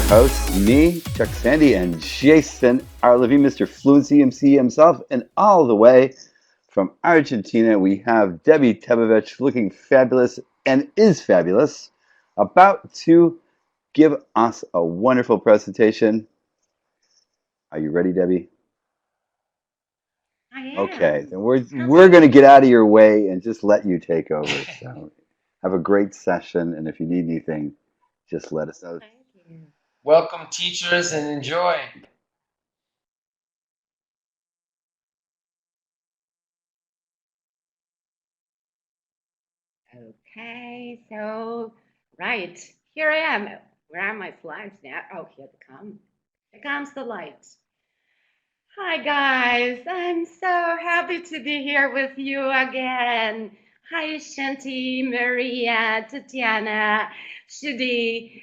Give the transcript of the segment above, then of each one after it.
your hosts, me, Chuck Sandy, and Jason, our living Mr. Fluency MC himself, and all the way from Argentina, we have Debbie Tebovich, looking fabulous and is fabulous, about to give us a wonderful presentation. Are you ready, Debbie? I am. Okay, then we're going to get out of your way and just let you take over. So have a great session, and if you need anything, just let us know. Thank you. Welcome, teachers, and enjoy. Okay, so, right, here I am. Where are my slides now? Oh, here they come. Here comes the light. Hi, guys. I'm so happy to be here with you again. Hi, Shanti, Maria, Tatiana, Shudi,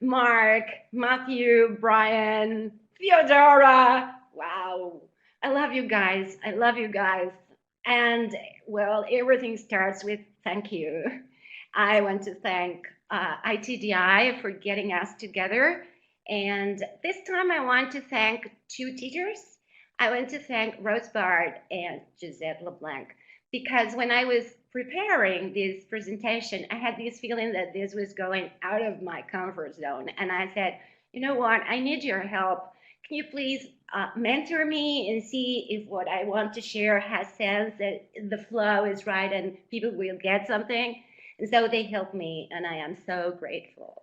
Mark, Matthew, Brian, Theodora. Wow. I love you guys. I love you guys. And well, everything starts with thank you. I want to thank ITDI for getting us together. And this time I want to thank two teachers. I want to thank Rose Bard and Gisette LeBlanc because when I was preparing this presentation, I had this feeling that this was going out of my comfort zone. And I said, you know what, I need your help. Can you please mentor me and see if what I want to share has sense, that the flow is right and people will get something? And so they helped me, and I am so grateful.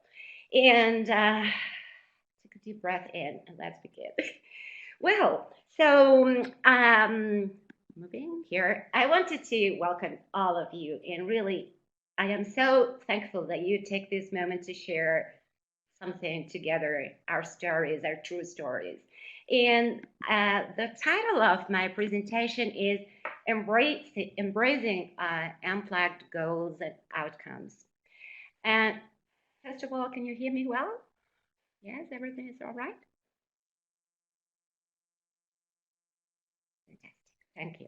And take a deep breath in, and let's begin. Well, so moving here, I wanted to welcome all of you, and really, I am so thankful that you take this moment to share something together, our stories, our true stories. And the title of my presentation is Embracing Unplugged Goals and Outcomes. And first of all, can you hear me well? Yes, everything is all right? Fantastic, thank you.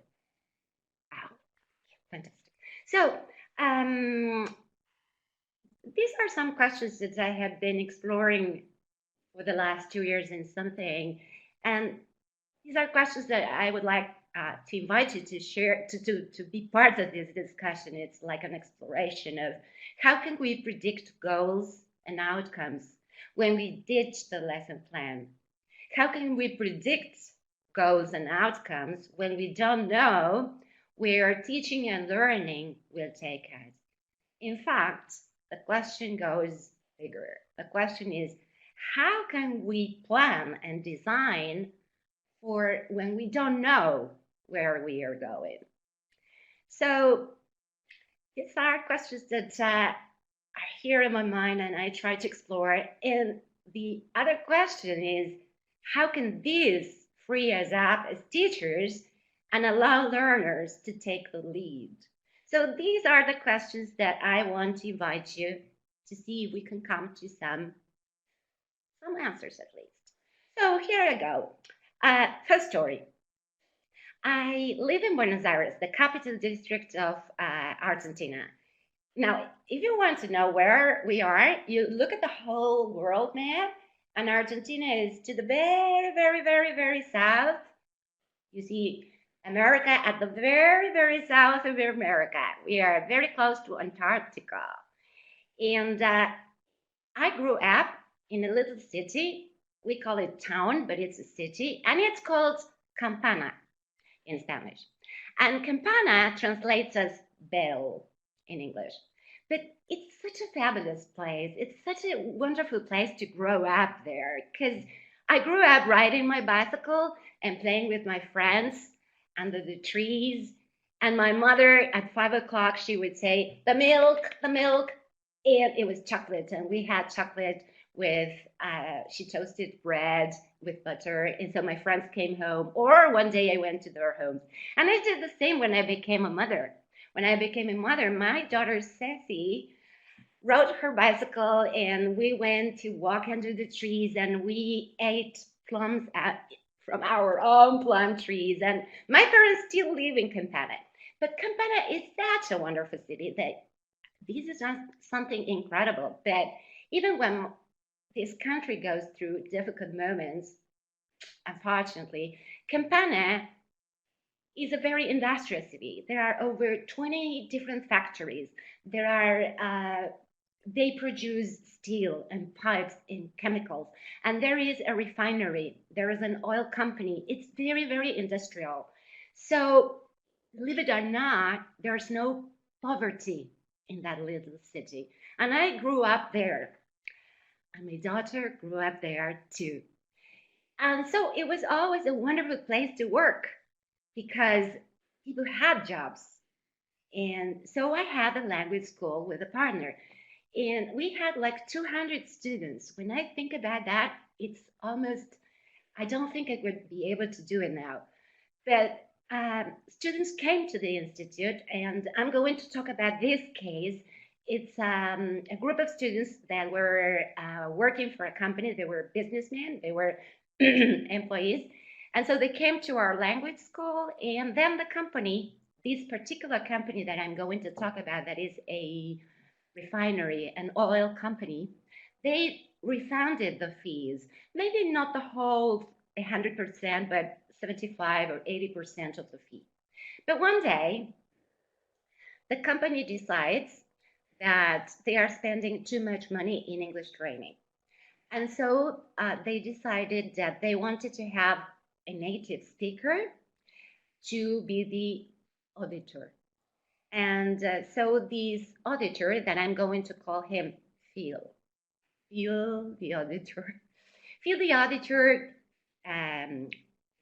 Wow, fantastic. So, these are some questions that I have been exploring for the last 2 years and something. And these are questions that I would like to invite you to share, to be part of this discussion. It's like an exploration of how can we predict goals and outcomes when we ditch the lesson plan? How can we predict goals and outcomes when we don't know where teaching and learning will take us? In fact, the question goes bigger. The question is, how can we plan and design for when we don't know where we are going? So these are questions that are here in my mind and I try to explore. And the other question is, how can this free us up as teachers and allow learners to take the lead? So these are the questions that I want to invite you to see if we can come to some answers at least. So here I go. First story. I live in Buenos Aires, the capital district of Argentina. Now, if you want to know where we are, you look at the whole world map, and Argentina is to the very, very, very, very south. You see America at the very, very south of America. We are very close to Antarctica. And I grew up in a little city. We call it town, but it's a city, and it's called Campana in Spanish. And Campana translates as bell in English. But it's such a fabulous place. It's such a wonderful place to grow up there because I grew up riding my bicycle and playing with my friends under the trees. And my mother at 5 o'clock, she would say, the milk, the milk. And it was chocolate. And we had chocolate with, she toasted bread with butter. And so my friends came home. Or one day I went to their homes. And I did the same when I became a mother. When I became a mother, my daughter Ceci rode her bicycle and we went to walk under the trees and we ate plums from our own plum trees. And my parents still live in Campana. But Campana is such a wonderful city that this is something incredible. But even when this country goes through difficult moments, unfortunately, Campana is a very industrial city. There are over 20 different factories. They produce steel and pipes and chemicals. And there is a refinery. There is an oil company. It's very, very industrial. So, believe it or not, there's no poverty in that little city. And I grew up there. And my daughter grew up there too. And so it was always a wonderful place to work because people had jobs. And so I had a language school with a partner. And we had like 200 students. When I think about that, it's almost, I don't think I would be able to do it now. But students came to the Institute, and I'm going to talk about this case. It's a group of students that were working for a company. They were businessmen, they were employees. And so they came to our language school, and then the company, this particular company that I'm going to talk about, that is a refinery, an oil company, they refunded the fees. Maybe not the whole 100%, but 75 or 80% of the fee. But one day, the company decides that they are spending too much money in English training. And so they decided that they wanted to have a native speaker to be the auditor. And so this auditor, that I'm going to call him Phil the auditor. Phil the auditor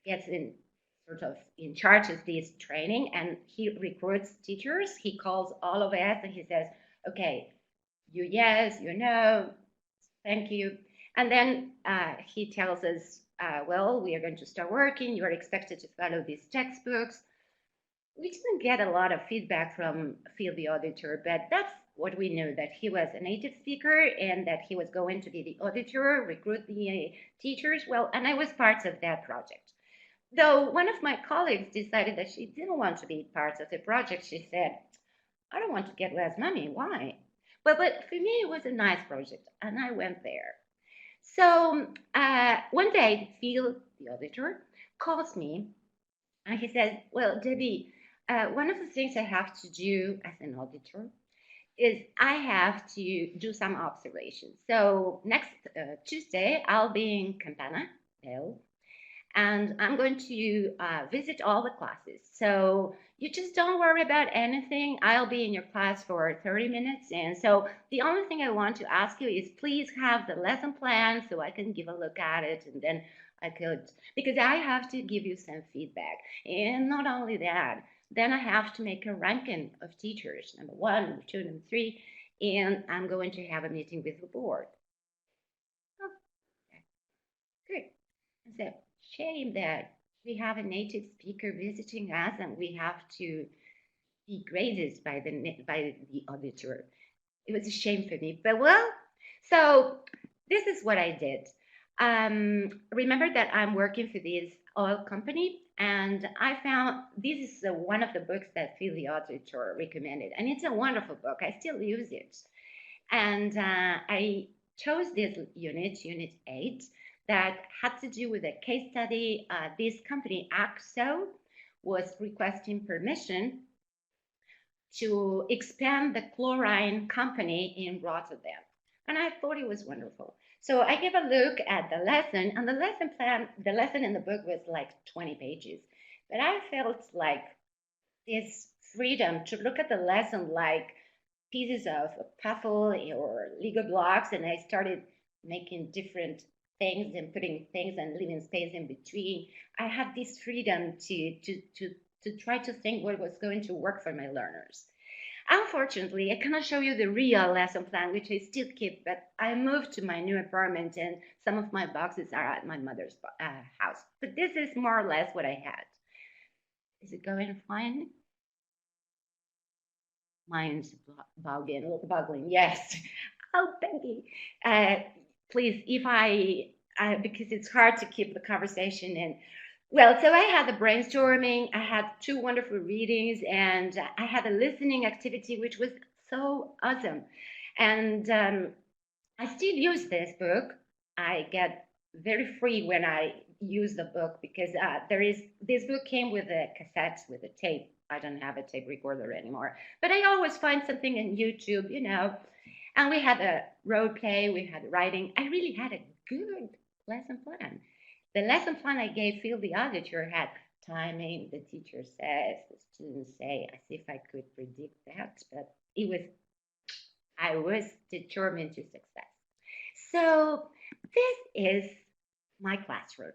gets in charge of this training, and he recruits teachers. He calls all of us and he says, okay, you yes, you no, thank you. And then he tells us, well, we are going to start working. You are expected to follow these textbooks. We didn't get a lot of feedback from Phil the auditor, but that's what we knew, that he was a native speaker and that he was going to be the auditor, recruit the teachers. Well, and I was part of that project. Though one of my colleagues decided that she didn't want to be part of the project. She said, I don't want to get less money. Why? But for me, it was a nice project, and I went there. So one day, Phil, the auditor, calls me, and he says, well, Debbie, one of the things I have to do as an auditor is I have to do some observations. So next Tuesday, I'll be in Campana, and I'm going to visit all the classes. So you just don't worry about anything. I'll be in your class for 30 minutes. And so the only thing I want to ask you is please have the lesson plan so I can give a look at it, and then I could, because I have to give you some feedback. And not only that, then I have to make a ranking of teachers, number 1, number 2, number 3, and I'm going to have a meeting with the board. Oh, okay. Good. I said, shame that we have a native speaker visiting us and we have to be graded by the auditor. It was a shame for me, but well, so this is what I did. Remember that I'm working for this oil company, and I found this is one of the books that Phil the auditor recommended, and it's a wonderful book. I still use it, and I chose this unit 8, that had to do with a case study. This company, AXO, was requesting permission to expand the chlorine company in Rotterdam. And I thought it was wonderful. So I gave a look at the lesson, and the lesson plan, the lesson in the book was like 20 pages. But I felt like this freedom to look at the lesson like pieces of puzzle or Lego blocks, and I started making different things and putting things and leaving space in between. I had this freedom to try to think what was going to work for my learners. Unfortunately, I cannot show you the real lesson plan, which I still keep, but I moved to my new apartment and some of my boxes are at my mother's house. But this is more or less what I had. Is it going fine? Mine's boggling, yes. Oh, Peggy. Please, because it's hard to keep the conversation in. Well, so I had the brainstorming, I had 2 wonderful readings, and I had a listening activity, which was so awesome. And I still use this book I get very free when I use the book because this book came with a cassette with a tape. I don't have a tape recorder anymore, but I always find something on YouTube, And we had a role play, we had writing. I really had a good lesson plan. The lesson plan I gave Phil the auditor had timing, the teacher says, the students say, as if I could predict that, but I was determined to success. So this is my classroom.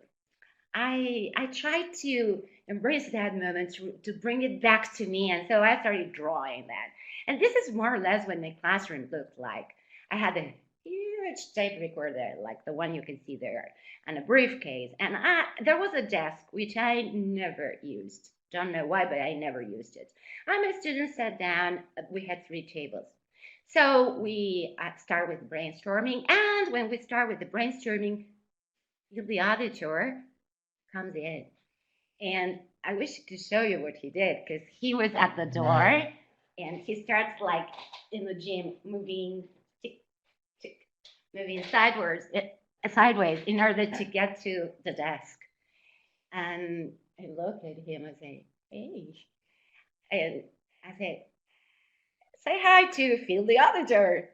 I tried to embrace that moment to bring it back to me, and so I started drawing that. And this is more or less what my classroom looked like. I had a huge tape recorder, like the one you can see there, and a briefcase, and there was a desk which I never used. Don't know why, but I never used it. And my students sat down. We had 3 tables. So we start with brainstorming, and when we start with the brainstorming, the auditor comes in, and I wish to show you what he did because he was at the door, and he starts like in the gym moving, tick, tick, moving sideways in order to get to the desk. And I look at him and say, "Hey," and I said, "Say hi to Phil the auditor.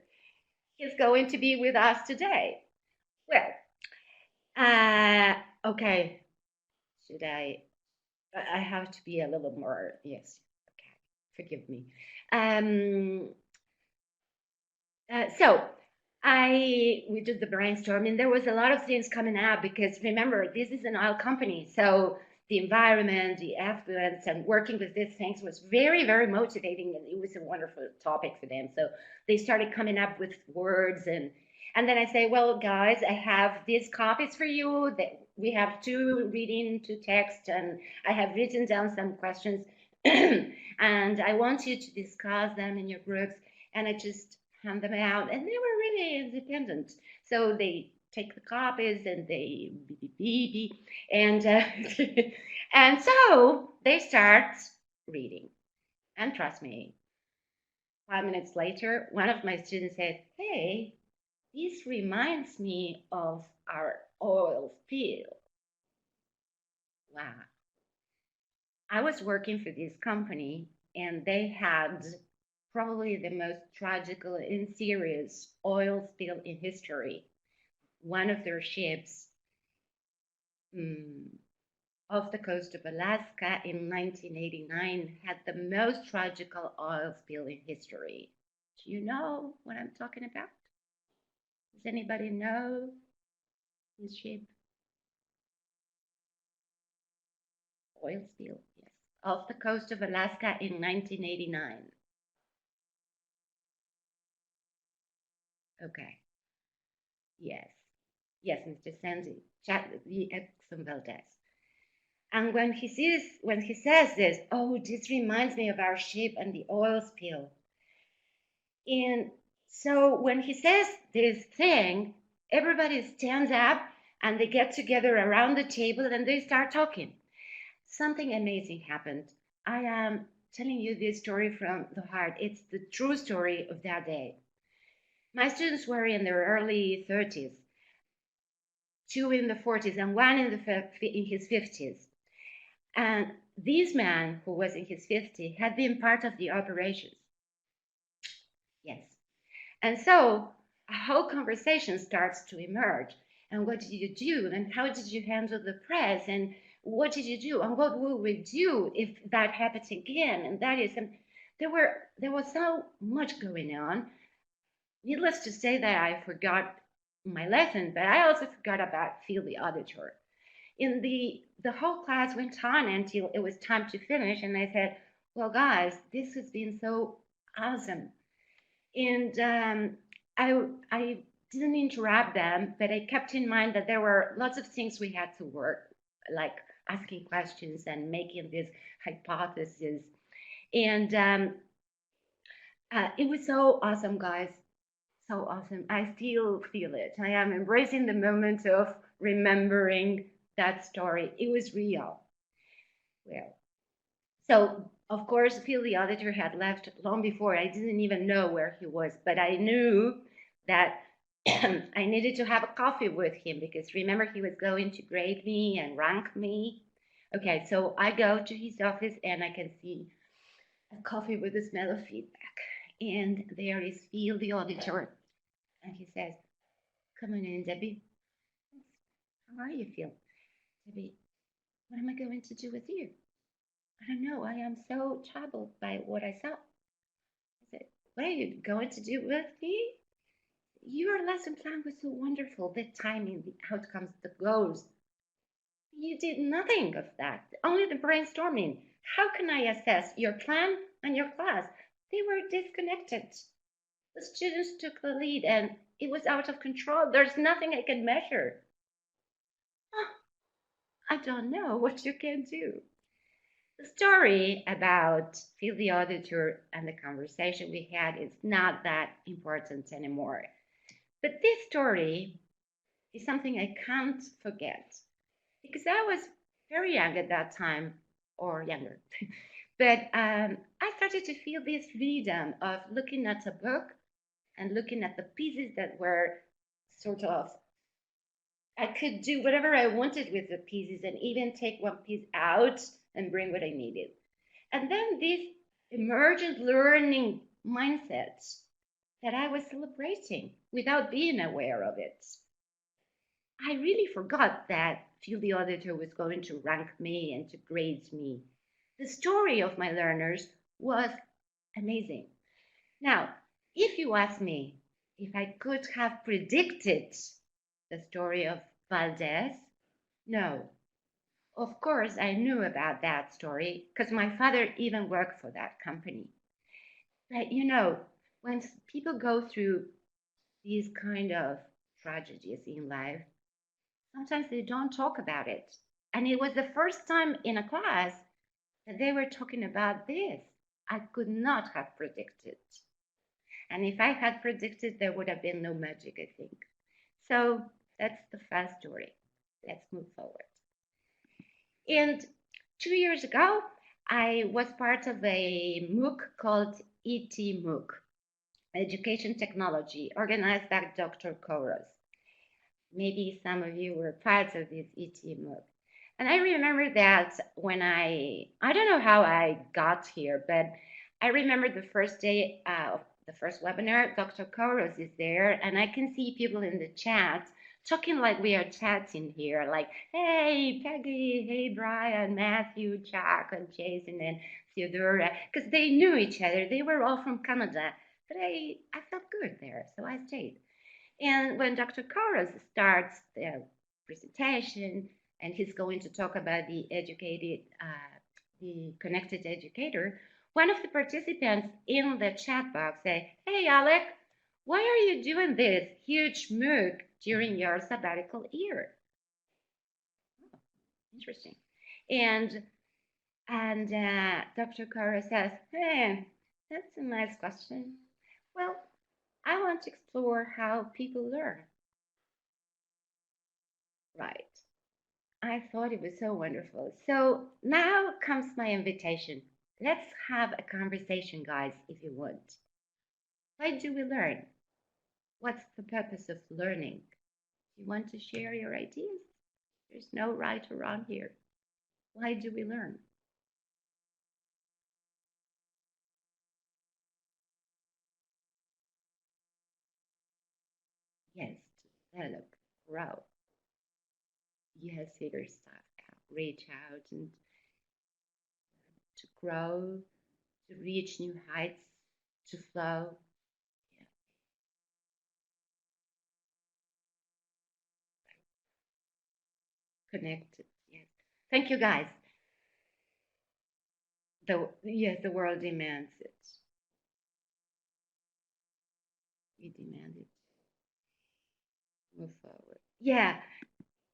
He's going to be with us today." Well, okay. Should I have to be a little more, yes, okay, forgive me. So we did the brainstorming. There was a lot of things coming out because remember, this is an oil company. So the environment, the effluents, and working with these things was very, very motivating, and it was a wonderful topic for them. So they started coming up with words, and then I say, well, guys, I have these copies for you. That we have 2 reading to text, and I have written down some questions, and I want you to discuss them in your groups. And I just hand them out, and they were really independent. So they take the copies and they beep, and and so they start reading. And trust me, 5 minutes later, one of my students said, "Hey, this reminds me of our oil spill." Wow. I was working for this company, and they had probably the most tragical and serious oil spill in history. One of their ships off the coast of Alaska in 1989 had the most tragical oil spill in history. Do you know what I'm talking about? Does anybody know this ship? Oil spill, yes. Off the coast of Alaska in 1989. Okay. Yes. Yes, Mr. Sandy, the Exxon Valdez. And when he says this, oh, this reminds me of our ship and the oil spill. And so when he says this thing, everybody stands up and they get together around the table and they start talking. Something amazing happened. I am telling you this story from the heart. It's the true story of that day. My students were in their early 30s, 2 in the 40s, and 1 in his 50s. And this man, who was in his 50s, had been part of the operations. Yes. And so a whole conversation starts to emerge. And what did you do? And how did you handle the press? And what did you do? And what will we do if that happens again? And that is, there was so much going on. Needless to say that I forgot my lesson, but I also forgot about Phil the auditor. In the whole class went on until it was time to finish, and I said, well, guys, this has been so awesome. And I didn't interrupt them, but I kept in mind that there were lots of things we had to work, like asking questions and making this hypothesis. And it was so awesome, guys. So awesome. I still feel it. I am embracing the moment of remembering that story. It was real. Well, so of course, Phil the auditor had left long before. I didn't even know where he was, but I knew that I needed to have a coffee with him because remember he was going to grade me and rank me. Okay, so I go to his office and I can see a coffee with the smell of feedback. And there is Phil, the auditor. And he says, "Come on in, Debbie. How are you, Phil?" "Debbie, what am I going to do with you?" "I don't know. I am so troubled by what I saw." I said, "What are you going to do with me? Your lesson plan was so wonderful. The timing, the outcomes, the goals. You did nothing of that, only the brainstorming. How can I assess your plan and your class? They were disconnected. The students took the lead and it was out of control. There's nothing I can measure." "Oh, I don't know what you can do." The story about Phil the auditor and the conversation we had is not that important anymore. But this story is something I can't forget because I was very young at that time, or younger. But I started to feel this freedom of looking at a book and looking at the pieces that were sort of, I could do whatever I wanted with the pieces and even take one piece out and bring what I needed. And then this emergent learning mindset that I was celebrating without being aware of it. I really forgot that Phil the auditor was going to rank me and to grade me. The story of my learners was amazing. Now, if you ask me if I could have predicted the story of Valdez, no. Of course, I knew about that story because my father even worked for that company. But when people go through these kind of tragedies in life, sometimes they don't talk about it. And it was the first time in a class that they were talking about this. I could not have predicted. And if I had predicted, there would have been no magic, I think. So that's the first story. Let's move forward. And 2 years ago, I was part of a MOOC called ET Education Technology, organized by Dr. Koros. Maybe some of you were part of this ET MOOC. And I remember that when I don't know how I got here, but I remember the first day of the first webinar, Dr. Koros is there, and I can see people in the chat talking like we are chatting here, like, "Hey, Peggy, hey, Brian, Matthew, Chuck, and Jason, and Theodora," because they knew each other. They were all from Canada, but I felt good there, so I stayed. And when Dr. Koros starts the presentation, and he's going to talk about the connected educator, one of the participants in the chat box say, "Hey, Alec, why are you doing this huge MOOC during your sabbatical year?" Oh, interesting. And Dr. Koros says, "Hey, that's a nice question. Well, I want to explore how people learn." Right. I thought it was so wonderful. So now comes my invitation. Let's have a conversation, guys, if you want. Why do we learn? What's the purpose of learning? You want to share your ideas? There's no right or wrong here. Why do we learn? Yes, to develop, grow. Yes, figure stuff out, reach out and to grow, to reach new heights, to flow. Yeah. Connected. Yes. Thank you, guys. Yes, the world demands it. We demand it. Move forward. Yeah.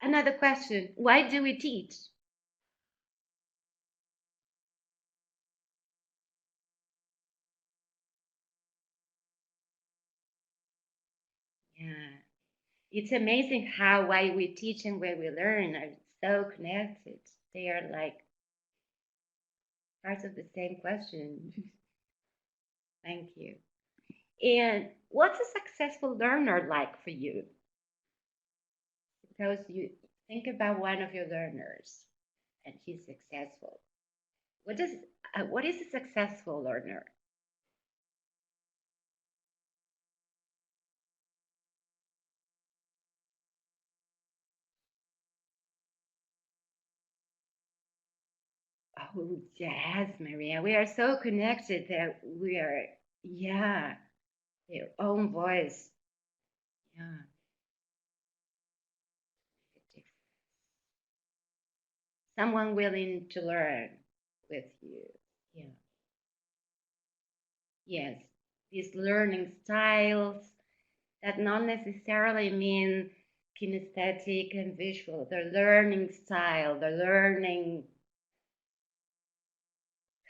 Another question. Why do we teach? Yeah. It's amazing how why we teach and where we learn are so connected. They are like part of the same question. Thank you. And what's a successful learner like for you? Suppose you think about one of your learners and he's successful. What is a successful learner? Oh, yes, Maria. We are so connected that we are, yeah, their own voice. Yeah. Someone willing to learn with you. Yeah. Yes. These learning styles that not necessarily mean kinesthetic and visual. The learning style, the learning,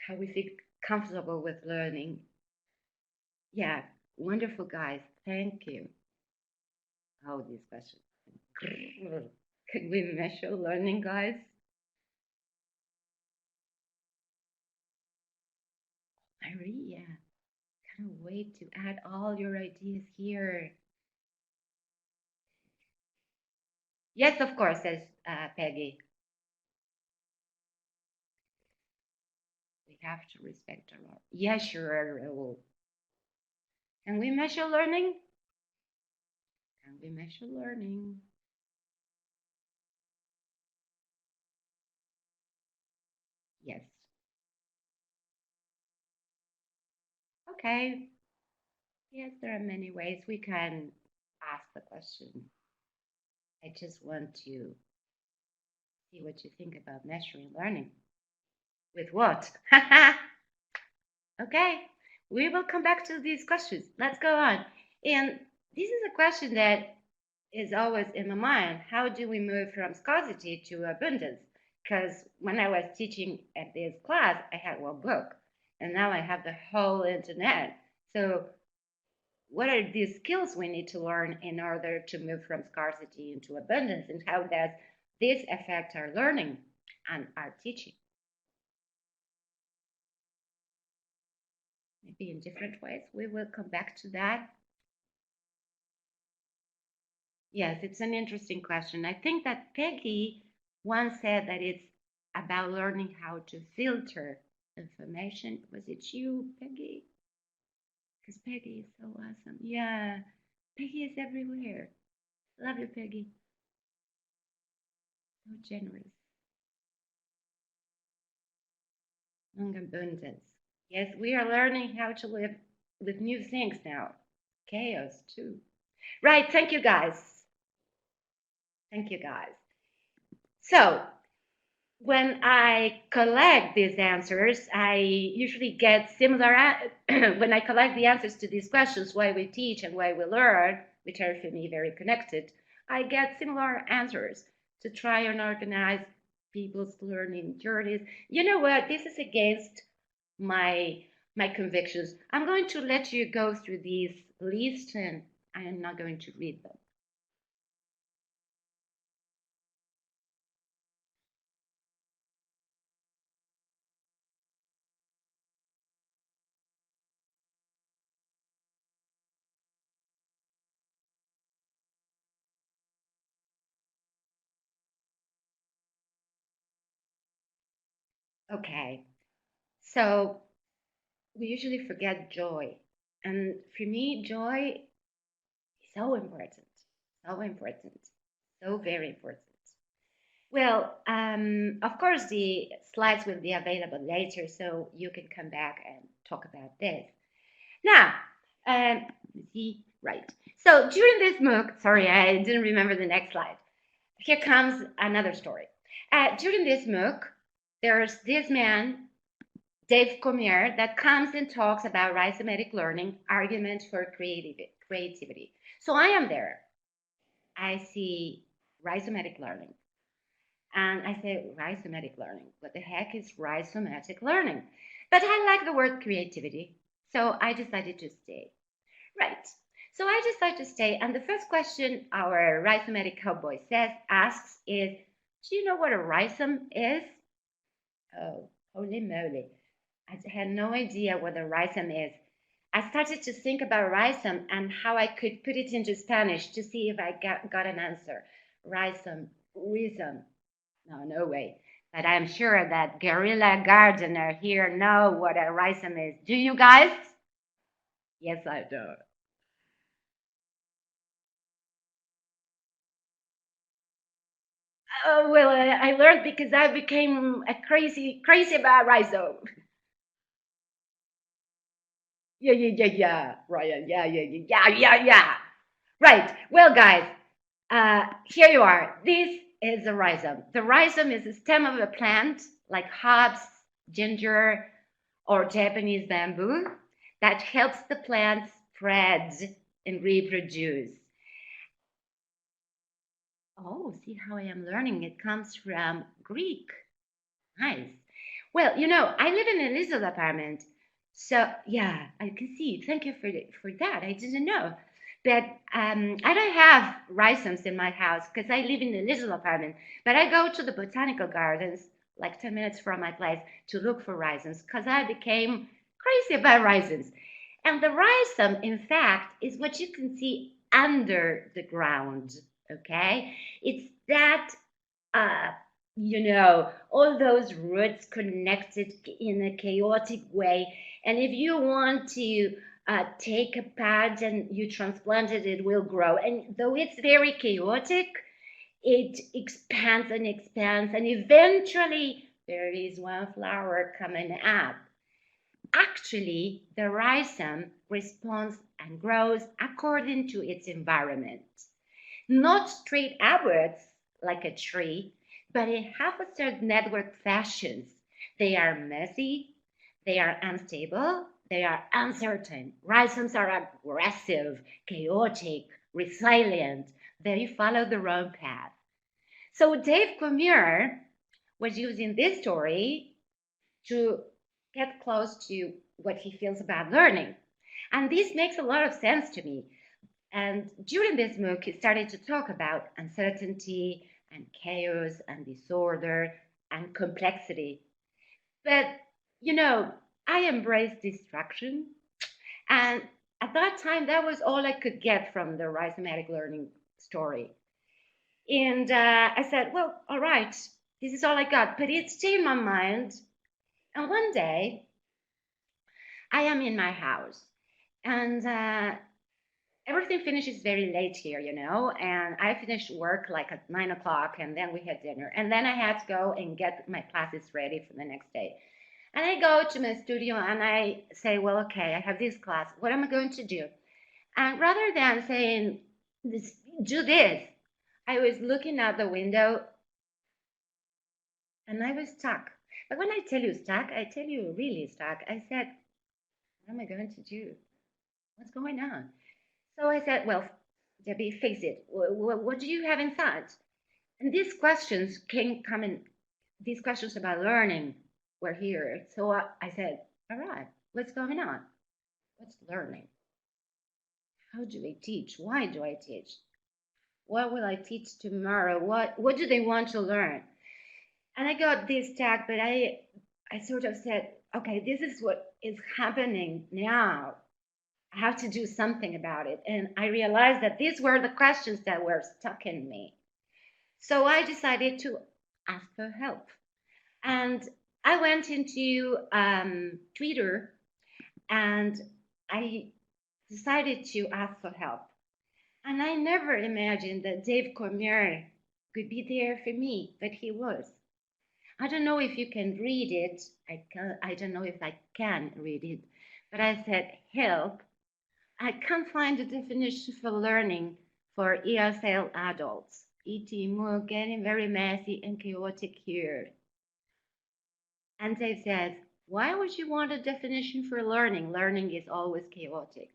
how we feel comfortable with learning. Yeah, wonderful, guys. Thank you. Oh, these questions. Could we measure learning, guys? Maria, can't wait to add all your ideas here. Yes, of course, says Peggy. We have to respect our law. Yeah, sure, Raul. Can we measure learning? Can we measure learning? Yes. Okay. Yes, there are many ways we can ask the question. I just want to see what you think about measuring learning. With what? Okay, we will come back to these questions. Let's go on. And this is a question that is always in my mind. How do we move from scarcity to abundance? Because when I was teaching at this class, I had one book, and now I have the whole internet. So what are these skills we need to learn in order to move from scarcity into abundance, and how does this affect our learning and our teaching? Maybe in different ways. We will come back to that. Yes, it's an interesting question. I think that Peggy once said that it's about learning how to filter information. Was it you, Peggy? Because Peggy is so awesome. Yeah, Peggy is everywhere. Love you, Peggy. So generous. Long abundance. Yes, we are learning how to live with new things now. Chaos, too. Right, thank you, guys. Thank you, guys. So, when I collect these answers, I usually get similar, when I collect the answers to these questions, why we teach and why we learn, which are for me very connected, I get similar answers to try and organize people's learning journeys. You know what? This is against my convictions. I'm going to let you go through these lists and I am not going to read them. Okay, so we usually forget joy. And for me, joy is so important, so very important. Well, of course, the slides will be available later, so you can come back and talk about this. Now, see, right. So during this MOOC, sorry, I didn't remember the next slide. Here comes another story. During this MOOC, there's this man, Dave Comier, that comes and talks about rhizomatic learning, arguments for creativity. So I am there. I see rhizomatic learning. And I say, rhizomatic learning. What the heck is rhizomatic learning? But I like the word creativity. So I decided to stay. Right. So I decided to stay. And the first question our rhizomatic cowboy asks is, do you know what a rhizome is? Oh, holy moly. I had no idea what a rhizome is. I started to think about rhizome and how I could put it into Spanish to see if I got an answer. Rhizome, rhizome. No way. But I'm sure that guerrilla gardener here know what a rhizome is. Do you guys? Yes, I do. Oh, well, I learned because I became a crazy about rhizome. Yeah, Ryan. Yeah. Right. Well, guys, here you are. This is the rhizome. The rhizome is the stem of a plant like hops, ginger, or Japanese bamboo that helps the plant spread and reproduce. Oh, see how I am learning? It comes from Greek. Nice. Well, I live in a little apartment. So, yeah, I can see. Thank you for that. I didn't know. But I don't have rhizomes in my house because I live in a little apartment. But I go to the botanical gardens, like 10 minutes from my place, to look for rhizomes because I became crazy about rhizomes. And the rhizome, in fact, is what you can see under the ground. Okay? It's that uh, all those roots connected in a chaotic way. And if you want to take a pad and you transplant it, it will grow. And though it's very chaotic, it expands and expands. And eventually, there is one flower coming up. Actually, the rhizome responds and grows according to its environment, not straight upwards like a tree, but in haphazard network fashions. They are messy, they are unstable, they are uncertain. Rhizomes are aggressive, chaotic, resilient. They follow the wrong path. So Dave Cormier was using this story to get close to what he feels about learning. And this makes a lot of sense to me. And during this MOOC, he started to talk about uncertainty and chaos and disorder and complexity. But, I embraced distraction. And at that time, that was all I could get from the Rhizomatic Learning story. And I said, well, all right, this is all I got. But it stayed in my mind. And one day, I am in my house. And everything finishes very late here, and I finished work like at 9 o'clock, and then we had dinner. And then I had to go and get my classes ready for the next day. And I go to my studio and I say, well, okay, I have this class. What am I going to do? And rather than saying, do this, I was looking out the window and I was stuck. But when I tell you stuck, I tell you really stuck. I said, what am I going to do? What's going on? So I said, well, Debbie, face it. What do you have inside? And these questions these questions about learning were here. So I said, all right, what's going on? What's learning? How do I teach? Why do I teach? What will I teach tomorrow? What do they want to learn? And I got this tag, but I sort of said, okay, this is what is happening now. I have to do something about it. And I realized that these were the questions that were stuck in me. So I decided to ask for help. And I went into Twitter and I decided to ask for help. And I never imagined that Dave Cormier could be there for me, but he was. I don't know if you can read it. I don't know if I can read it. But I said, help. I can't find a definition for learning for ESL adults. ET getting very messy and chaotic here. And they said, why would you want a definition for learning? Learning is always chaotic.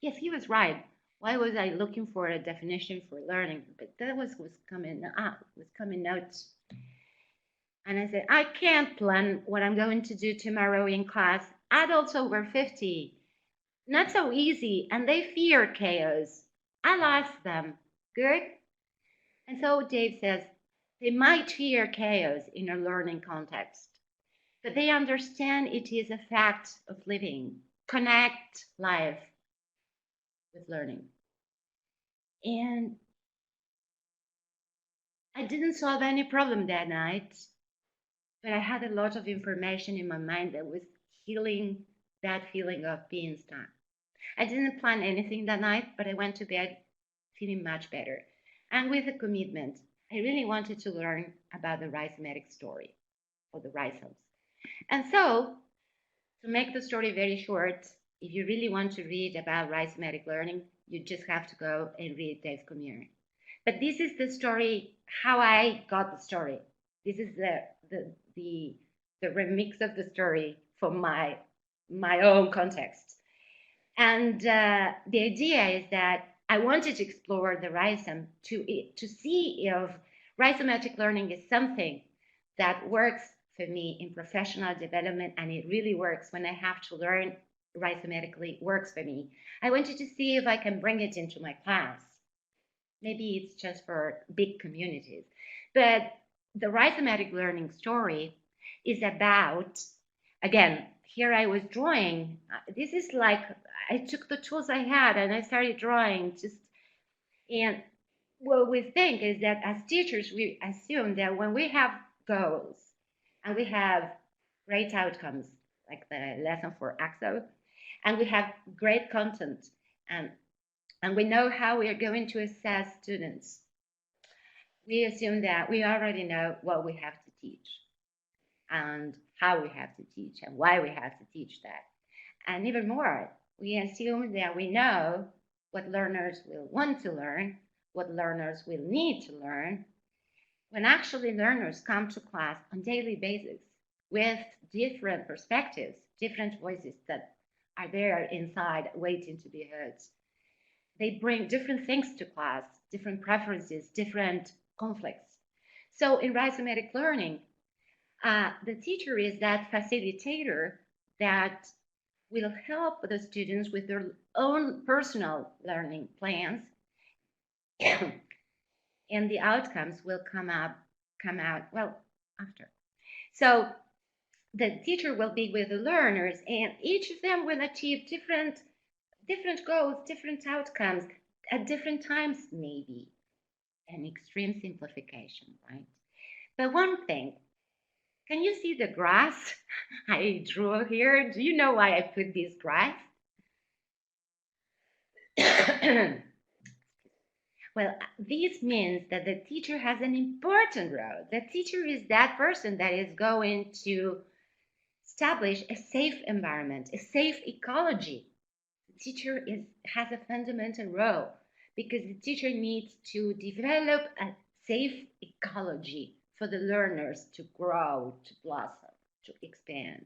Yes, he was right. Why was I looking for a definition for learning? But that was coming out. And I said, I can't plan what I'm going to do tomorrow in class. Adults over 50. Not so easy, and they fear chaos. I'll ask them. Good? And so Dave says, they might fear chaos in a learning context, but they understand it is a fact of living. connect life with learning. And I didn't solve any problem that night, but I had a lot of information in my mind that was healing that feeling of being stuck. I didn't plan anything that night, but I went to bed feeling much better. And with a commitment, I really wanted to learn about the rhizomatic story, or the rhizomes. And so, to make the story very short, if you really want to read about rhizomatic learning, you just have to go and read Dave Commuer. But this is the story, how I got the story. This is the remix of the story from my own context. And the idea is that I wanted to explore the rhizome to see if rhizomatic learning is something that works for me in professional development, and it really works when I have to learn rhizomatically, works for me. I wanted to see if I can bring it into my class. Maybe it's just for big communities. But the rhizomatic learning story is about, again, here I was drawing. This is like, I took the tools I had and I started drawing and what we think is that as teachers, we assume that when we have goals and we have great outcomes, like the lesson for AXO, and we have great content and we know how we are going to assess students, we assume that we already know what we have to teach and how we have to teach and why we have to teach that. And even more, we assume that we know what learners will want to learn, what learners will need to learn, when actually learners come to class on a daily basis with different perspectives, different voices that are there inside waiting to be heard. They bring different things to class, different preferences, different conflicts. So in rhizomatic learning, the teacher is that facilitator that will help the students with their own personal learning plans, and the outcomes will come out well after. So the teacher will be with the learners, and each of them will achieve different goals, different outcomes at different times, maybe. An extreme simplification, right? But one thing, can you see the grass I drew here? Do you know why I put this graph? Well, this means that the teacher has an important role. The teacher is that person that is going to establish a safe environment, a safe ecology. The teacher has a fundamental role because the teacher needs to develop a safe ecology for the learners to grow, to blossom, to expand.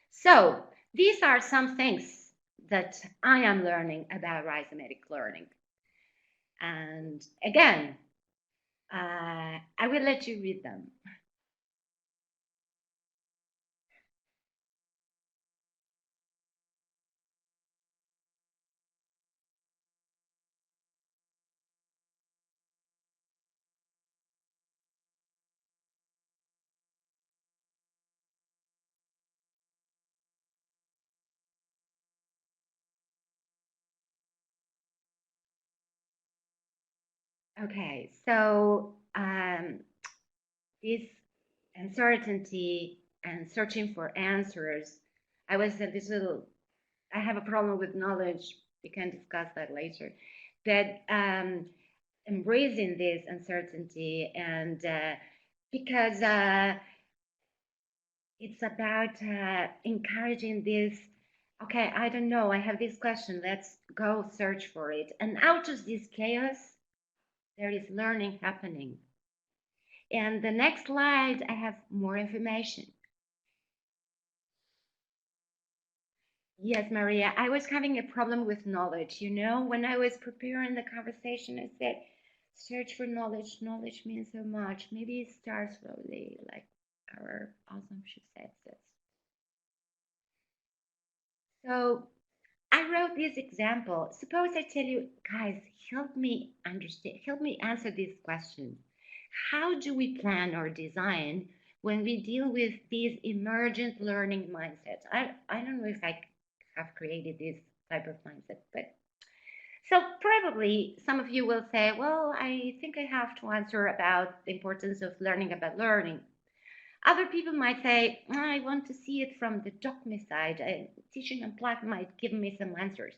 So these are some things that I am learning about rhizomatic learning. And again, I will let you read them. Okay, so this uncertainty and searching for answers, I have a problem with knowledge. We can discuss that later. But embracing this uncertainty and because it's about encouraging this, okay, I don't know, I have this question, let's go search for it. And out of this chaos, there is learning happening. And the next slide, I have more information. Yes, Maria, I was having a problem with knowledge. You know, when I was preparing the conversation, I said, search for knowledge. Knowledge means so much. Maybe it starts slowly, like our awesome she said this. So I wrote this example. Suppose I tell you, guys, help me understand, help me answer this question. How do we plan or design when we deal with these emergent learning mindsets? I don't know if I have created this type of mindset. But so probably some of you will say, well, I think I have to answer about the importance of learning about learning. Other people might say, I want to see it from the dogma side. Teaching Unplugged might give me some answers.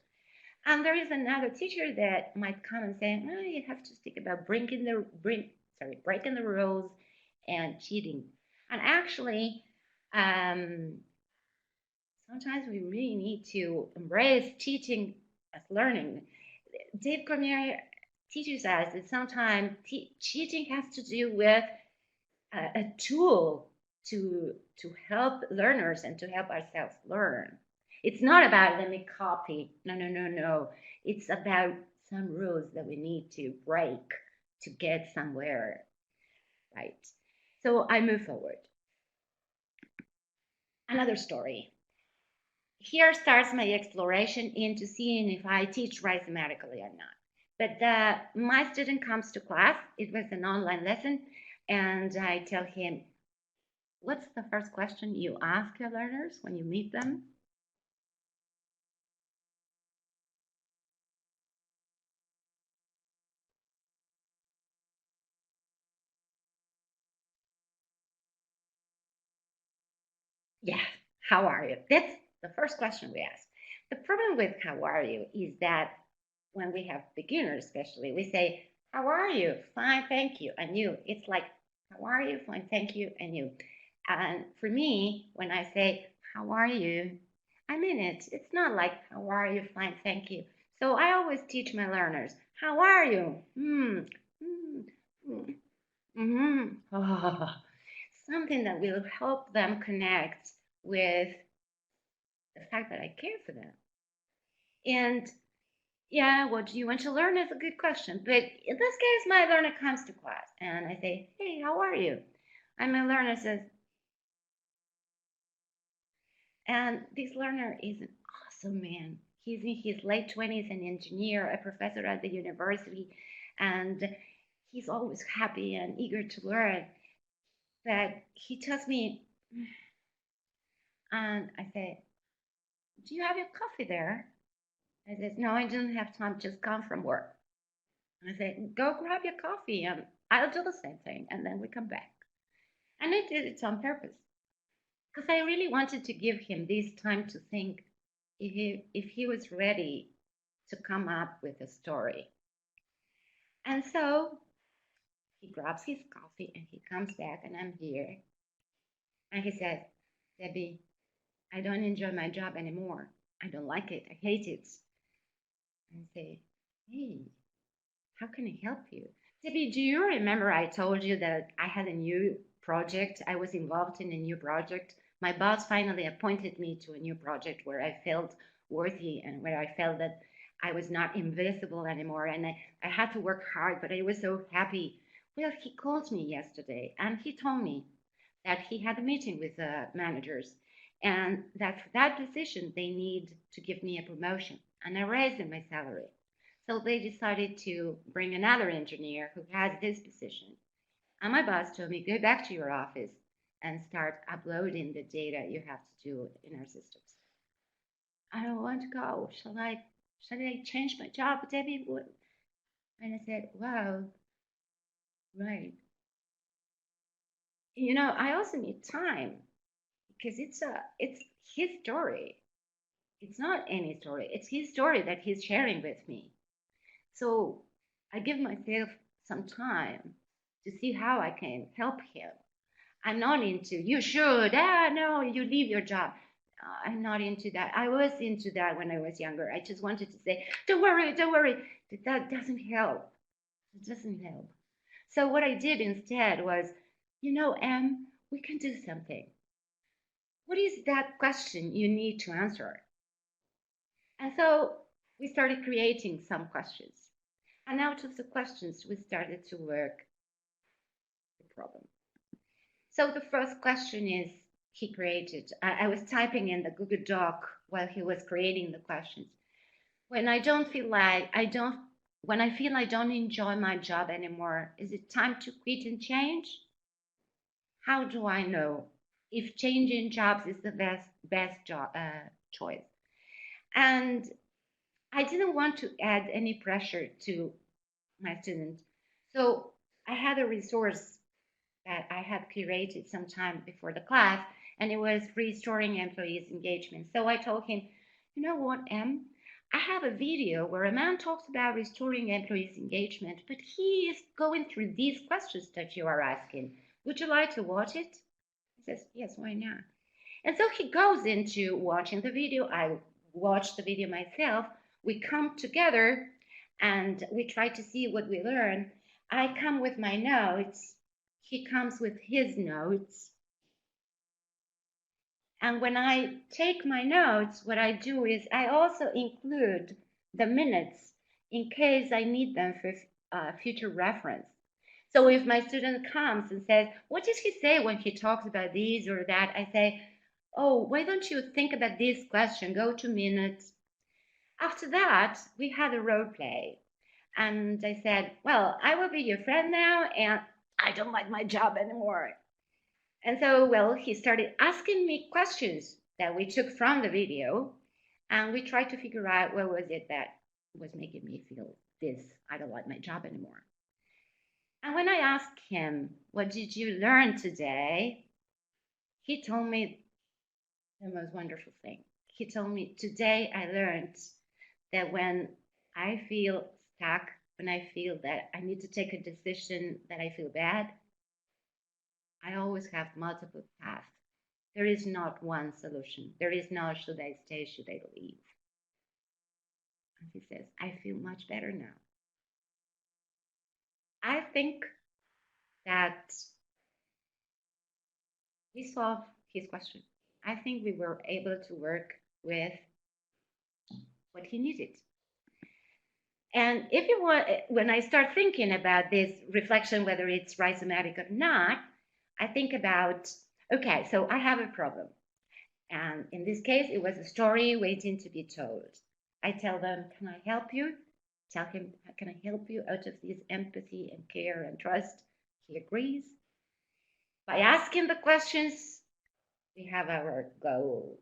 And there is another teacher that might come and say, you have to speak about breaking the rules and cheating. And actually, sometimes we really need to embrace cheating as learning. Dave Cormier teaches us that sometimes cheating has to do with a tool to help learners and to help ourselves learn. It's not about let me copy. No. It's about some rules that we need to break to get somewhere, right? So I move forward. Another story. Here starts my exploration into seeing if I teach rhizomatically or not. But my student comes to class. It was an online lesson, and I tell him, what's the first question you ask your learners when you meet them? Yeah, how are you? That's the first question we ask. The problem with how are you is that when we have beginners, especially, we say, how are you? Fine, thank you. And you, it's like, how are you? Fine, thank you. And you. And for me, when I say, how are you? I mean it. It's not like, how are you? Fine, thank you. So I always teach my learners, how are you? Oh, something that will help them connect with the fact that I care for them. And yeah, what do you want to learn is a good question. But in this case, my learner comes to class and I say, hey, how are you? And my learner says, and this learner is an awesome man. He's in his late 20s, an engineer, a professor at the university, and he's always happy and eager to learn. But he tells me, and I say, do you have your coffee there? I said, no, I didn't have time, just come from work. And I said, go grab your coffee and I'll do the same thing. And then we come back. And I did it on purpose because I really wanted to give him this time to think if he was ready to come up with a story. And so he grabs his coffee and he comes back and I'm here. And he says, Debbie, I don't enjoy my job anymore. I don't like it. I hate it. And I say, hey, how can I help you? Debbie, do you remember I told you that I had a new project? I was involved in a new project. My boss finally appointed me to a new project where I felt worthy and where I felt that I was not invisible anymore. And I had to work hard, but I was so happy. Well, he called me yesterday and he told me that he had a meeting with the managers and that for that position, they need to give me a promotion and a raise in my salary. So they decided to bring another engineer who has this position. And my boss told me, go back to your office and start uploading the data you have to do in our systems. I don't want to go. Shall I change my job, Debbie? And I said, wow, right. You know, I also need time because it's his story. It's not any story. It's his story that he's sharing with me. So I give myself some time to see how I can help him. I'm not into, you should, no, you leave your job. I'm not into that. I was into that when I was younger. I just wanted to say, don't worry. But that doesn't help. It doesn't help. So what I did instead was, Em, we can do something. What is that question you need to answer? And so we started creating some questions. And out of the questions, we started to work the problem. So the first question is he created, I was typing in the Google Doc while he was creating the questions. When I feel I don't enjoy my job anymore, is it time to quit and change? How do I know if changing jobs is the best choice? And I didn't want to add any pressure to my students. So I had a resource that I had curated some time before the class, and it was restoring employees' engagement. So I told him, you know what, Em? I have a video where a man talks about restoring employees' engagement, but he is going through these questions that you are asking. Would you like to watch it? He says, yes, why not? And so he goes into watching the video. I watch the video myself. We come together and we try to see what we learn. I come with my notes. He comes with his notes. And when I take my notes, what I do is I also include the minutes in case I need them for future reference. So if my student comes and says, what does he say when he talks about this or that? I say, oh, why don't you think about this question? Go to minutes. After that, we had a role play. And I said, well, I will be your friend now, and I don't like my job anymore. And so, well, he started asking me questions that we took from the video, and we tried to figure out what was it that was making me feel this, I don't like my job anymore. And when I asked him, what did you learn today? He told me the most wonderful thing. He told me, today I learned that when I feel stuck, when I feel that I need to take a decision that I feel bad, I always have multiple paths. There is not one solution. There is no should I stay, should I leave. And he says, I feel much better now. I think that we solved his question. I think we were able to work with what he needed. And if you want, when I start thinking about this reflection, whether it's rhizomatic or not, I think about, okay, so I have a problem. And in this case, it was a story waiting to be told. I tell them, can I help you? Tell him, can I help you out of this empathy and care and trust? He agrees. By asking the questions, we have our goal.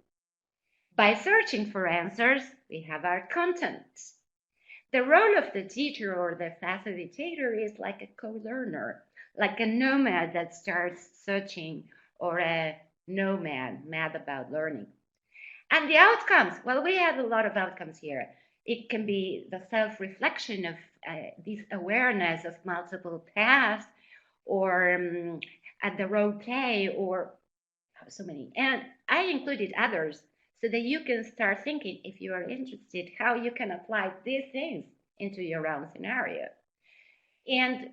By searching for answers, we have our content. The role of the teacher or the facilitator is like a co-learner, like a nomad that starts searching, or a nomad mad about learning. And the outcomes, well, we have a lot of outcomes here. It can be the self-reflection of this awareness of multiple paths, or at the role play, or so many. And I included others so that you can start thinking, if you are interested, how you can apply these things into your own scenario. And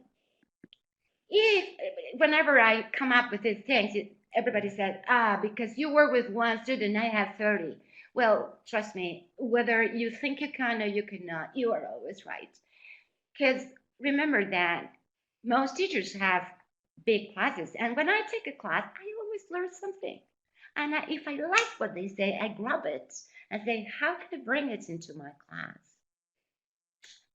whenever I come up with these things, everybody said, because you work with one student, I have 30. Well, trust me, whether you think you can or you cannot, you are always right. Because remember that most teachers have big classes. And when I take a class, I always learn something. And if I like what they say, I grab it and say, how can I bring it into my class?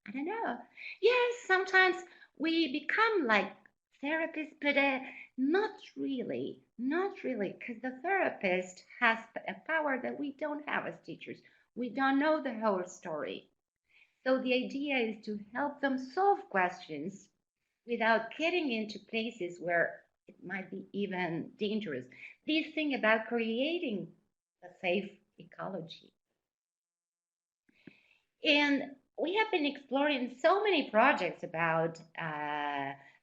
I don't know. Yes, sometimes we become like therapists, but not really, because the therapist has a power that we don't have as teachers. We don't know the whole story. So the idea is to help them solve questions without getting into places where it might be even dangerous. This thing about creating a safe ecology. And we have been exploring so many projects about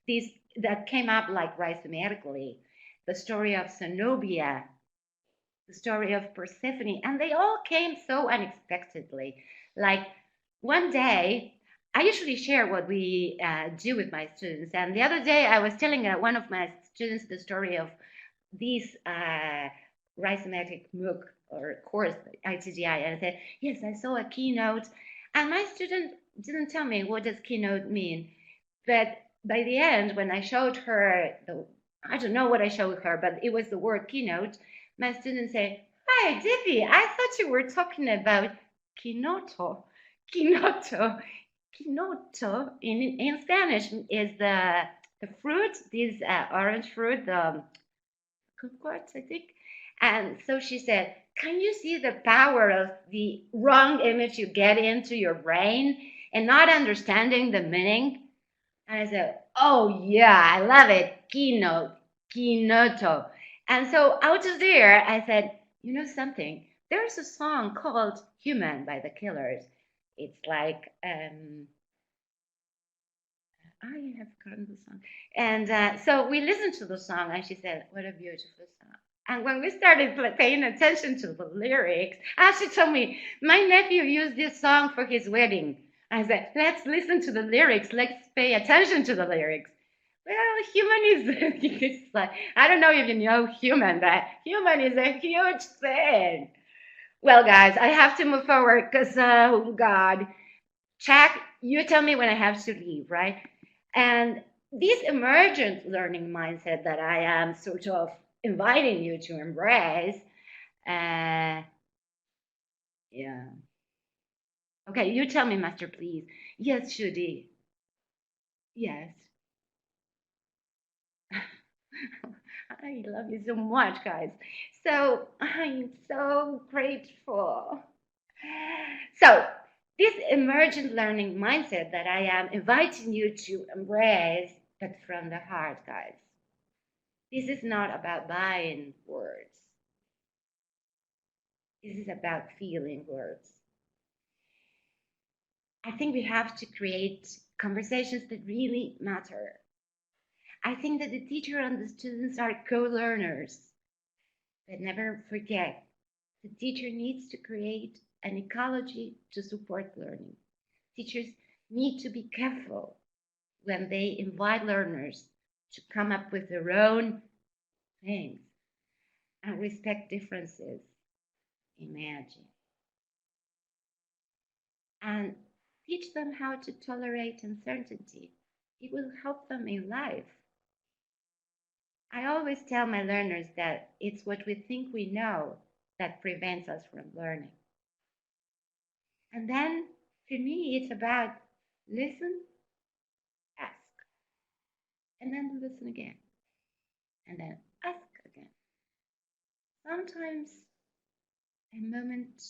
these that came up like rhizomatically, the story of Zenobia, the story of Persephone, and they all came so unexpectedly. Like one day, I usually share what we do with my students, and the other day I was telling one of my students the story of this rhizomatic MOOC or course, ITDI, and I said, yes, I saw a keynote, and my student didn't tell me what does keynote mean, but by the end, when I showed her, I don't know what I showed her, but it was the word keynote, my students say, hi, Debbie, I thought you were talking about quinoto. Quinoto in Spanish is the fruit, this orange fruit, courts, I think. And so she said, can you see the power of the wrong image you get into your brain and not understanding the meaning? And I said, oh yeah, I love it. Kinoto. And so out of there, I said, you know something? There's a song called Human by the Killers. It's like, I have forgotten the song. And so we listened to the song, and she said, what a beautiful song. And when we started paying attention to the lyrics, she told me, my nephew used this song for his wedding. I said, let's listen to the lyrics. Let's pay attention to the lyrics. Well, human is, it's like, I don't know if you know human, but human is a huge thing. Well, guys, I have to move forward because, oh, God. Jack, you tell me when I have to leave, right? And this emergent learning mindset that I am sort of inviting you to embrace, yeah. Okay, you tell me, Master, please. Yes, Judy. Yes. I love you so much, guys. So I'm so grateful. So this emergent learning mindset that I am inviting you to embrace, but from the heart, guys. This is not about buying words. This is about feeling words. I think we have to create conversations that really matter. I think that the teacher and the students are co-learners. But never forget, the teacher needs to create an ecology to support learning. Teachers need to be careful when they invite learners to come up with their own things and respect differences. Imagine. And teach them how to tolerate uncertainty. It will help them in life. I always tell my learners that it's what we think we know that prevents us from learning. And then for me, it's about listen, ask, and then listen again, and then ask again. Sometimes a moment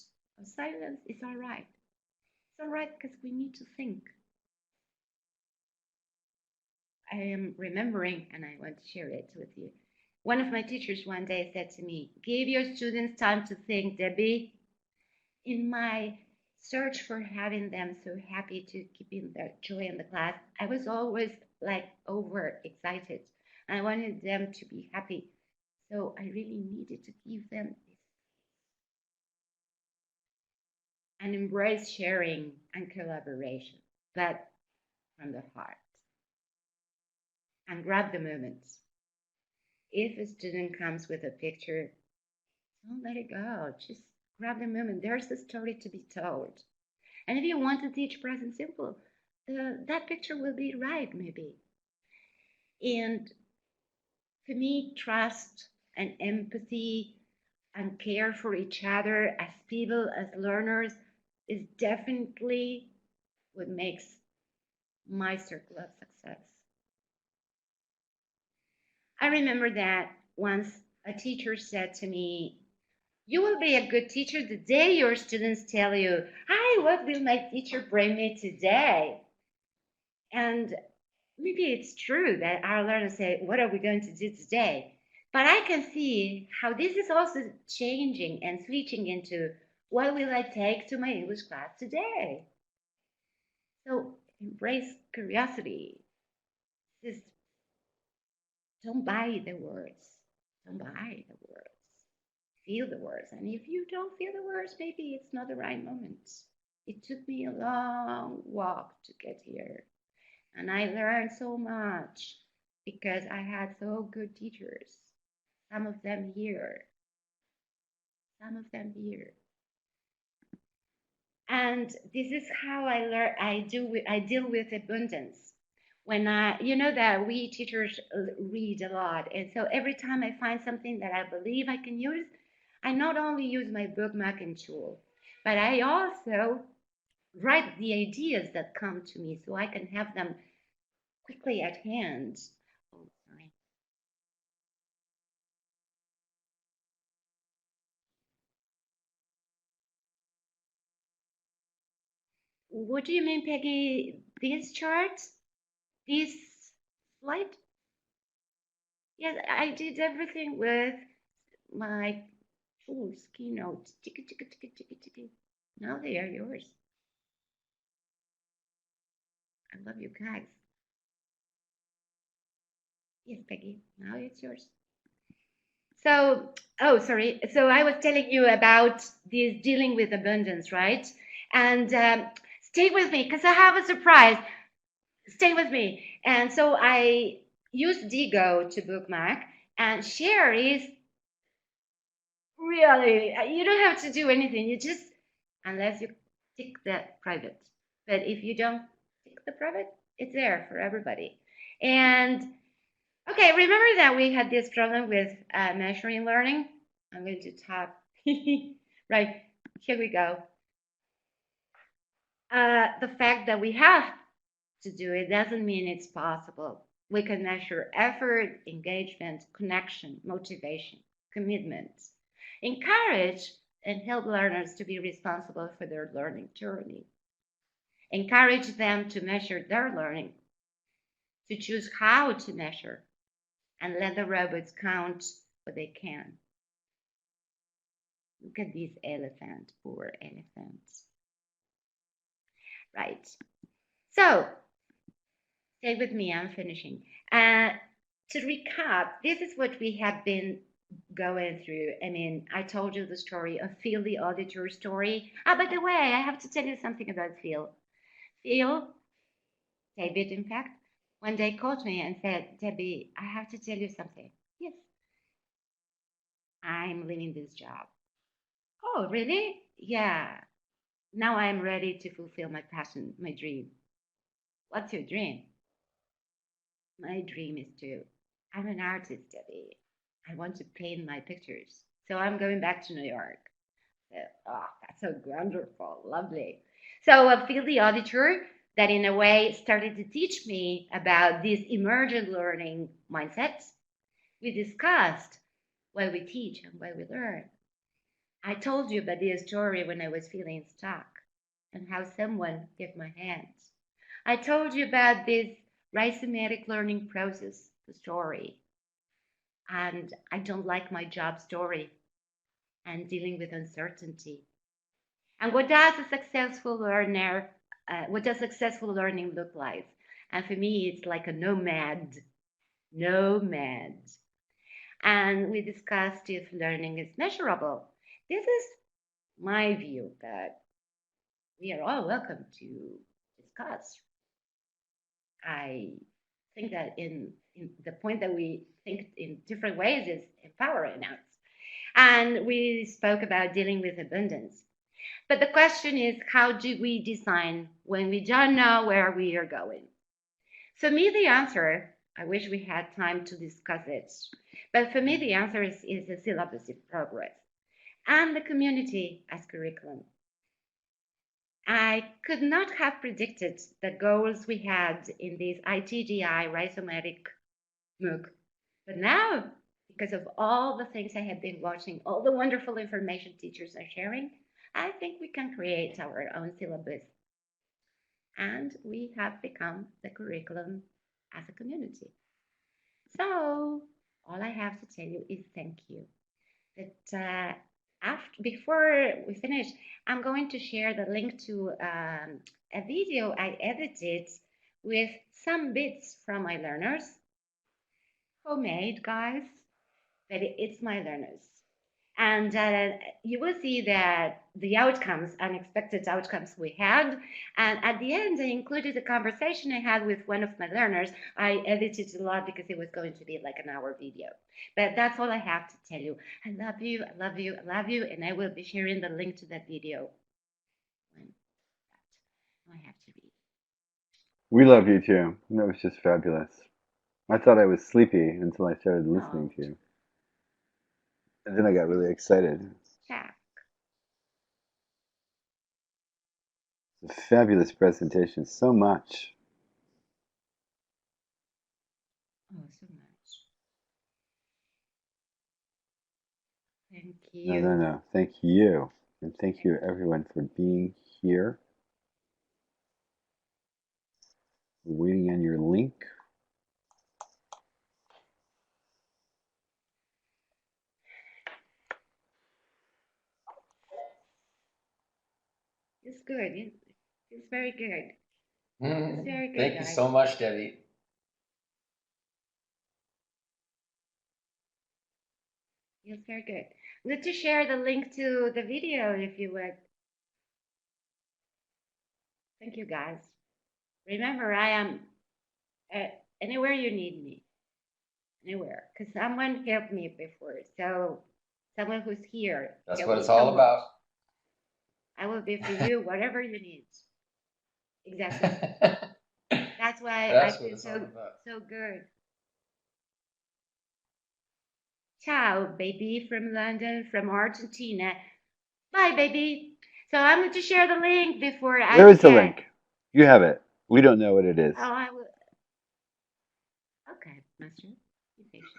of silence is all right. It's all right because we need to think. I am remembering, and I want to share it with you. One of my teachers one day said to me, give your students time to think, Debbie. In my search for having them so happy to keeping their joy in the class, I was always like overexcited. I wanted them to be happy. So I really needed to give them this and embrace sharing and collaboration, but from the heart. And grab the moments. If a student comes with a picture, don't let it go. Just grab the moment. There's a story to be told. And if you want to teach present simple, that picture will be right, maybe. And for me, trust and empathy and care for each other as people, as learners, is definitely what makes my circle of success. I remember that once a teacher said to me, you will be a good teacher the day your students tell you, hi, what will my teacher bring me today? And maybe it's true that our learners say, what are we going to do today? But I can see how this is also changing and switching into, what will I take to my English class today? So embrace curiosity. Just don't buy the words. Don't buy the words. Feel the words. And if you don't feel the words, maybe it's not the right moment. It took me a long walk to get here. And I learned so much because I had so good teachers. Some of them here. Some of them here. And this is how I learn. I deal with abundance. When you know that we teachers read a lot, and so every time I find something that I believe I can use, I not only use my bookmarking tool, but I also write the ideas that come to me so I can have them quickly at hand. Oh, sorry. what do you mean, Peggy? This chart? This slide? Yes, I did everything with my tools, keynotes. Tiki, tiki, tiki, tiki, tiki. Now they are yours. I love you guys. Yes, Peggy, now it's yours. So, oh, sorry. So I was telling you about this dealing with abundance, right? And stay with me because I have a surprise. Stay with me. And so I used Digo to bookmark, and share is really, you don't have to do anything. You just, unless you tick the private. But if you don't tick the private, it's there for everybody. And okay, remember that we had this problem with measuring learning? I'm going to tap. Right, here we go. The fact that we have to do it doesn't mean it's possible. We can measure effort, engagement, connection, motivation, commitment, encourage and help learners to be responsible for their learning journey. Encourage them to measure their learning, to choose how to measure, and let the robots count what they can. Look at this elephant, poor elephants. Right. So, stay with me, I'm finishing. To recap, this is what we have been going through. I mean, I told you the story of Phil the auditor story. By the way, I have to tell you something about Phil. Phil, David, in fact, one day called me and said, Debbie, I have to tell you something. Yes, I'm leaving this job. Oh, really? Yeah. Now I'm ready to fulfill my passion, my dream. What's your dream? My dream is to, I'm an artist, Debbie. I want to paint my pictures. So I'm going back to New York. So, oh, that's so wonderful, lovely. So Phil the auditor, that in a way started to teach me about this emergent learning mindset. We discussed why we teach and why we learn. I told you about the story when I was feeling stuck and how someone gave my hand. I told you about this rhizomatic learning process, the story, and I don't like my job story and dealing with uncertainty. And what does a successful learner, what does successful learning look like? And for me, it's like a nomad. And we discussed if learning is measurable. This is my view that we are all welcome to discuss. I think that in the point that we think in different ways is empowering us. And we spoke about dealing with abundance. But the question is, how do we design when we don't know where we are going? For me, the answer, I wish we had time to discuss it, but for me, the answer is a syllabus of progress and the community as curriculum. I could not have predicted the goals we had in this ITDI Rhizomatic MOOC. But now, because of all the things I have been watching, all the wonderful information teachers are sharing, I think we can create our own syllabus. And we have become the curriculum as a community. So all I have to tell you is thank you. But before we finish, I'm going to share the link to a video I edited with some bits from my learners. Homemade, guys, but it's my learners. And you will see that the outcomes, unexpected outcomes we had. And at the end, I included a conversation I had with one of my learners. I edited a lot because it was going to be like an hour video. But that's all I have to tell you. I love you, I love you, I love you. And I will be sharing the link to that video when I have to be. We love you too. That was just fabulous. I thought I was sleepy until I started listening to you. And then I got really excited. Yeah. It's a fabulous presentation. So much. Oh, so much. Thank you. No. Thank you. And thank you everyone for being here. We're waiting on your link. It's good. It's very good. Mhm. It's very good, Thank you guys. so much, Debbie. It's very good. Let's just share the link to the video if you would. Thank you, guys. Remember, I am anywhere you need me. Anywhere. Because someone helped me before. So someone who's here. That's helped what me it's so all much. about. I will be for you whatever you need. Exactly. That's why That's I what feel it's all about. so good. Ciao, baby, from London, from Argentina. Bye, baby. So I'm going to share the link before I Where is the forget. link? You have it. We don't know what it is. Oh, I will. Okay, Master. Be patient.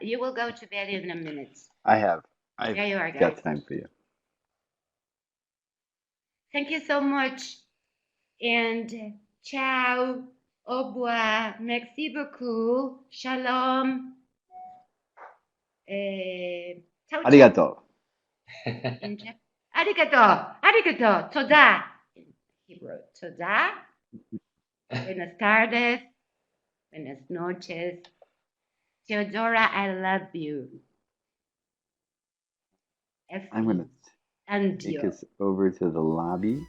You will go to bed in a minute. I have. I've There you are, got guys. time for you. Thank you so much. And ciao, au revoir, merci beaucoup, shalom, ciao, ciao. Arigato. In Jap- Arigato, arigato, toda. In Hebrew, toda. Buenas tardes, buenas noches. Theodora, I love you. I'm going to take Adieu. us over to the lobby.